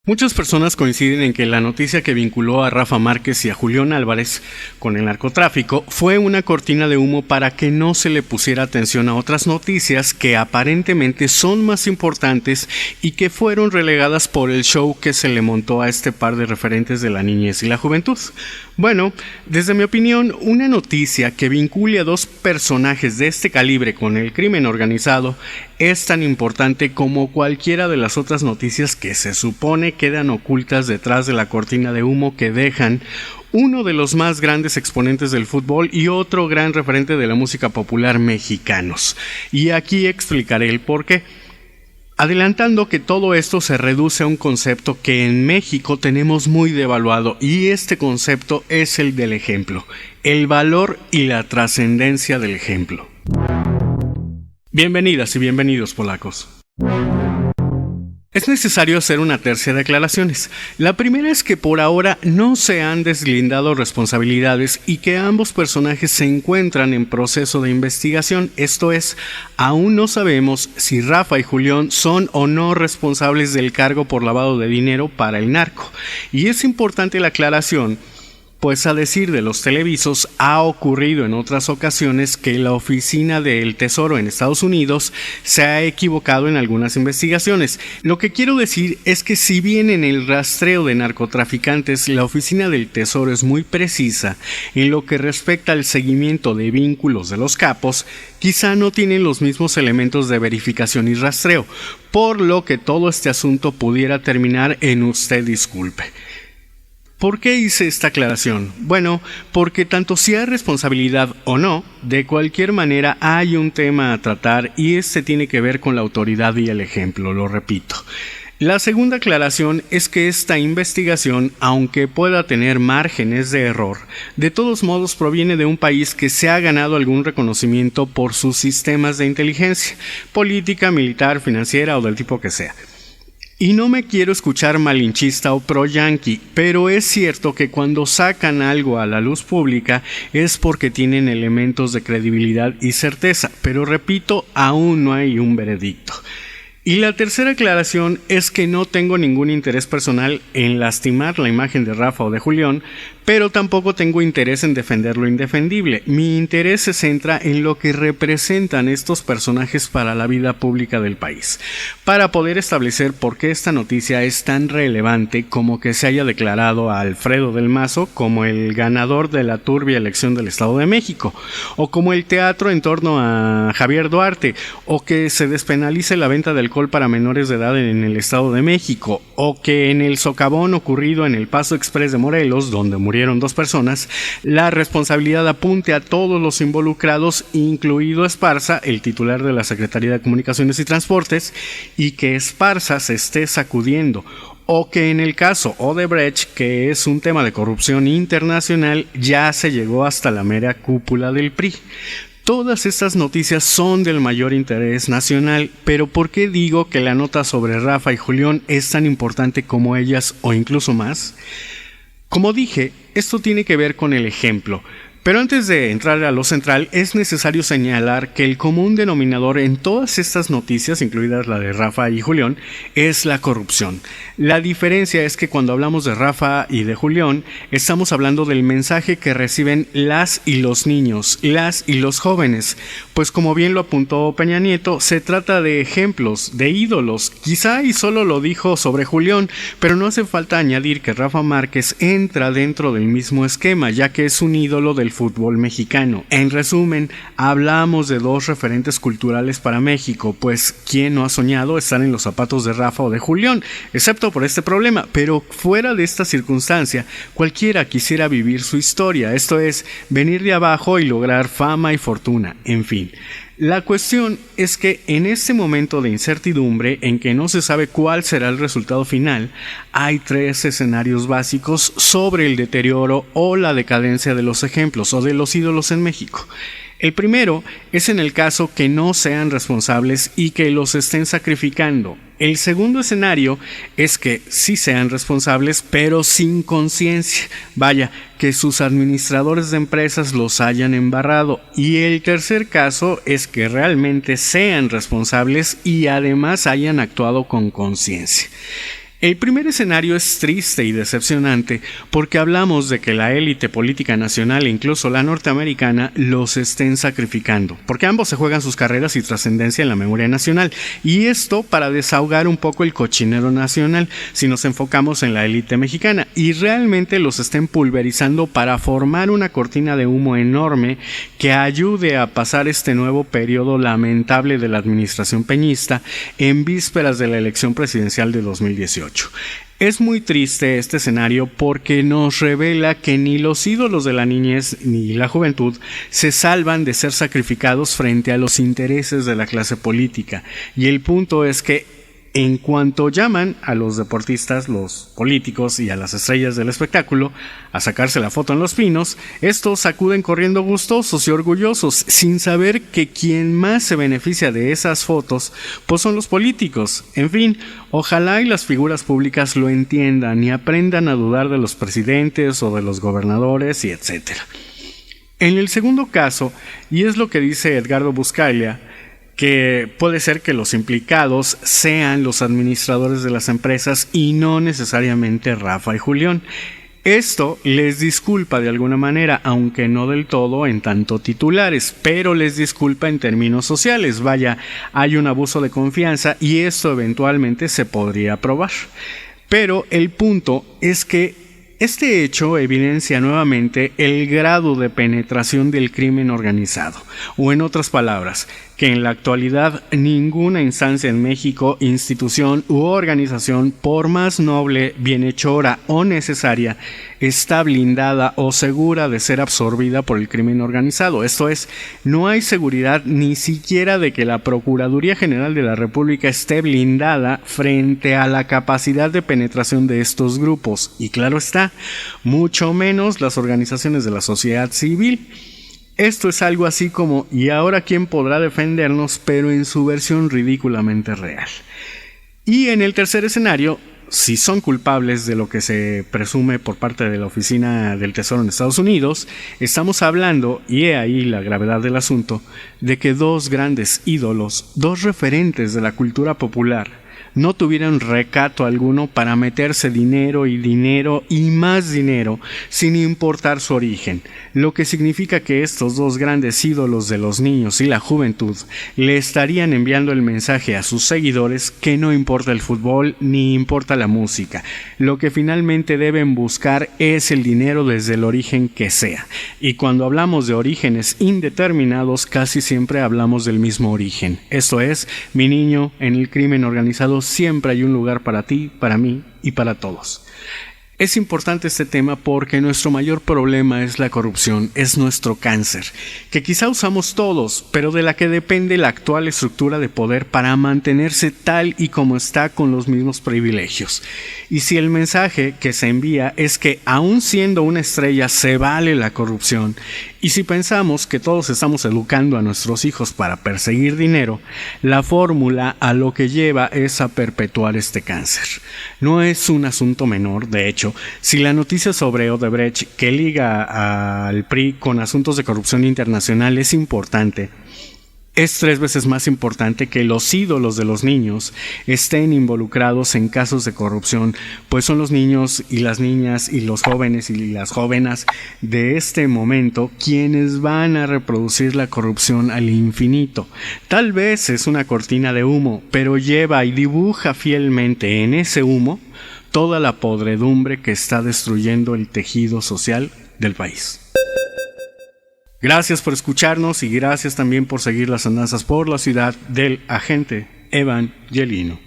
Muchas personas coinciden en que la noticia que vinculó a Rafa Márquez y a Julián Álvarez con el narcotráfico fue una cortina de humo para que no se le pusiera atención a otras noticias que aparentemente son más importantes y que fueron relegadas por el show que se le montó a este par de referentes de la niñez y la juventud. Bueno, desde mi opinión, una noticia que vincule a dos personajes de este calibre con el crimen organizado es tan importante como cualquiera de las otras noticias que se supone quedan ocultas detrás de la cortina de humo que dejan uno de los más grandes exponentes del fútbol y otro gran referente de la música popular mexicanos. Y aquí explicaré el porqué. Adelantando que todo esto se reduce a un concepto que en México tenemos muy devaluado, y este concepto es el del ejemplo, el valor y la trascendencia del ejemplo. Bienvenidas y bienvenidos, polacos. Es necesario hacer una tercia de aclaraciones. La primera es que por ahora no se han deslindado responsabilidades y que ambos personajes se encuentran en proceso de investigación. Esto es, aún no sabemos si Rafa y Julián son o no responsables del cargo por lavado de dinero para el narco. Y es importante la aclaración, pues a decir de los televisos, ha ocurrido en otras ocasiones que la Oficina del Tesoro en Estados Unidos se ha equivocado en algunas investigaciones. Lo que quiero decir es que si bien en el rastreo de narcotraficantes la Oficina del Tesoro es muy precisa en lo que respecta al seguimiento de vínculos de los capos, quizá no tienen los mismos elementos de verificación y rastreo, por lo que todo este asunto pudiera terminar en usted disculpe. ¿Por qué hice esta aclaración? Bueno, porque tanto si hay responsabilidad o no, de cualquier manera hay un tema a tratar y este tiene que ver con la autoridad y el ejemplo, lo repito. La segunda aclaración es que esta investigación, aunque pueda tener márgenes de error, de todos modos proviene de un país que se ha ganado algún reconocimiento por sus sistemas de inteligencia, política, militar, financiera o del tipo que sea. Y no me quiero escuchar malinchista o pro-yankee, pero es cierto que cuando sacan algo a la luz pública es porque tienen elementos de credibilidad y certeza, pero repito, aún no hay un veredicto. Y la tercera aclaración es que no tengo ningún interés personal en lastimar la imagen de Rafa o de Julián, pero tampoco tengo interés en defender lo indefendible. Mi interés se centra en lo que representan estos personajes para la vida pública del país, para poder establecer por qué esta noticia es tan relevante como que se haya declarado a Alfredo del Mazo como el ganador de la turbia elección del Estado de México, o como el teatro en torno a Javier Duarte, o que se despenalice la venta de alcohol para menores de edad en el Estado de México, o que en el socavón ocurrido en el Paso Express de Morelos, donde murieron 2 personas, la responsabilidad apunte a todos los involucrados, incluido Esparza, el titular de la Secretaría de Comunicaciones y Transportes, y que Esparza se esté sacudiendo, o que en el caso Odebrecht, que es un tema de corrupción internacional, ya se llegó hasta la mera cúpula del PRI. Todas estas noticias son del mayor interés nacional, pero ¿por qué digo que la nota sobre Rafa y Julián es tan importante como ellas o incluso más? Como dije, esto tiene que ver con el ejemplo. Pero antes de entrar a lo central, es necesario señalar que el común denominador en todas estas noticias, incluidas la de Rafa y Julián, es la corrupción. La diferencia es que cuando hablamos de Rafa y de Julián, estamos hablando del mensaje que reciben las y los niños, las y los jóvenes, pues como bien lo apuntó Peña Nieto, se trata de ejemplos, de ídolos. Quizá y solo lo dijo sobre Julián, pero no hace falta añadir que Rafa Márquez entra dentro del mismo esquema, ya que es un ídolo del fútbol mexicano. En resumen, hablamos de dos referentes culturales para México, pues ¿quién no ha soñado estar en los zapatos de Rafa o de Julián? Excepto por este problema, pero fuera de esta circunstancia, cualquiera quisiera vivir su historia, esto es, venir de abajo y lograr fama y fortuna, en fin. La cuestión es que en este momento de incertidumbre en que no se sabe cuál será el resultado final, hay 3 escenarios básicos sobre el deterioro o la decadencia de los ejemplos o de los ídolos en México. El primero es en el caso que no sean responsables y que los estén sacrificando. El segundo escenario es que sí sean responsables, pero sin conciencia. Vaya, que sus administradores de empresas los hayan embarrado. Y el tercer caso es que realmente sean responsables y además hayan actuado con conciencia. El primer escenario es triste y decepcionante porque hablamos de que la élite política nacional e incluso la norteamericana los estén sacrificando, porque ambos se juegan sus carreras y trascendencia en la memoria nacional, y esto para desahogar un poco el cochinero nacional si nos enfocamos en la élite mexicana, y realmente los estén pulverizando para formar una cortina de humo enorme que ayude a pasar este nuevo periodo lamentable de la administración peñista en vísperas de la elección presidencial de 2018. Es muy triste este escenario porque nos revela que ni los ídolos de la niñez ni la juventud se salvan de ser sacrificados frente a los intereses de la clase política. Y el punto es que en cuanto llaman a los deportistas, los políticos y a las estrellas del espectáculo a sacarse la foto en Los Pinos, estos acuden corriendo gustosos y orgullosos, sin saber que quien más se beneficia de esas fotos pues son los políticos. En fin, ojalá y las figuras públicas lo entiendan y aprendan a dudar de los presidentes o de los gobernadores y etcétera. En el segundo caso, y es lo que dice Edgardo Buscaglia, que puede ser que los implicados sean los administradores de las empresas y no necesariamente Rafa y Julián. Esto les disculpa de alguna manera, aunque no del todo en tanto titulares, pero les disculpa en términos sociales. Vaya, hay un abuso de confianza y esto eventualmente se podría probar. Pero el punto es que este hecho evidencia nuevamente el grado de penetración del crimen organizado, o en otras palabras, que en la actualidad ninguna instancia en México, institución u organización, por más noble, bienhechora o necesaria, está blindada o segura de ser absorbida por el crimen organizado. Esto es, no hay seguridad ni siquiera de que la Procuraduría General de la República esté blindada frente a la capacidad de penetración de estos grupos, y claro está, mucho menos las organizaciones de la sociedad civil. Esto es algo así como ¿y ahora quién podrá defendernos?, pero en su versión ridículamente real. Y en el tercer escenario, si son culpables de lo que se presume por parte de la Oficina del Tesoro en Estados Unidos, estamos hablando, y he ahí la gravedad del asunto, de que dos grandes ídolos, dos referentes de la cultura popular, no tuvieron recato alguno para meterse dinero y más dinero sin importar su origen, lo que significa que estos dos grandes ídolos de los niños y la juventud le estarían enviando el mensaje a sus seguidores que no importa el fútbol ni importa la música, lo que finalmente deben buscar es el dinero desde el origen que sea, y cuando hablamos de orígenes indeterminados casi siempre hablamos del mismo origen, esto es, mi niño, en el crimen organizado siempre hay un lugar para ti, para mí y para todos. Es importante este tema porque nuestro mayor problema es la corrupción, es nuestro cáncer, que quizá usamos todos, pero de la que depende la actual estructura de poder para mantenerse tal y como está con los mismos privilegios. Y si el mensaje que se envía es que aún siendo una estrella se vale la corrupción, y si pensamos que todos estamos educando a nuestros hijos para perseguir dinero, la fórmula a lo que lleva es a perpetuar este cáncer. No es un asunto menor, de hecho, si la noticia sobre Odebrecht que liga al PRI con asuntos de corrupción internacional es importante, es 3 veces más importante que los ídolos de los niños estén involucrados en casos de corrupción, pues son los niños y las niñas y los jóvenes y las jóvenes de este momento quienes van a reproducir la corrupción al infinito. Tal vez es una cortina de humo, pero lleva y dibuja fielmente en ese humo toda la podredumbre que está destruyendo el tejido social del país. Gracias por escucharnos y gracias también por seguir las andanzas por la ciudad del agente Evangelino.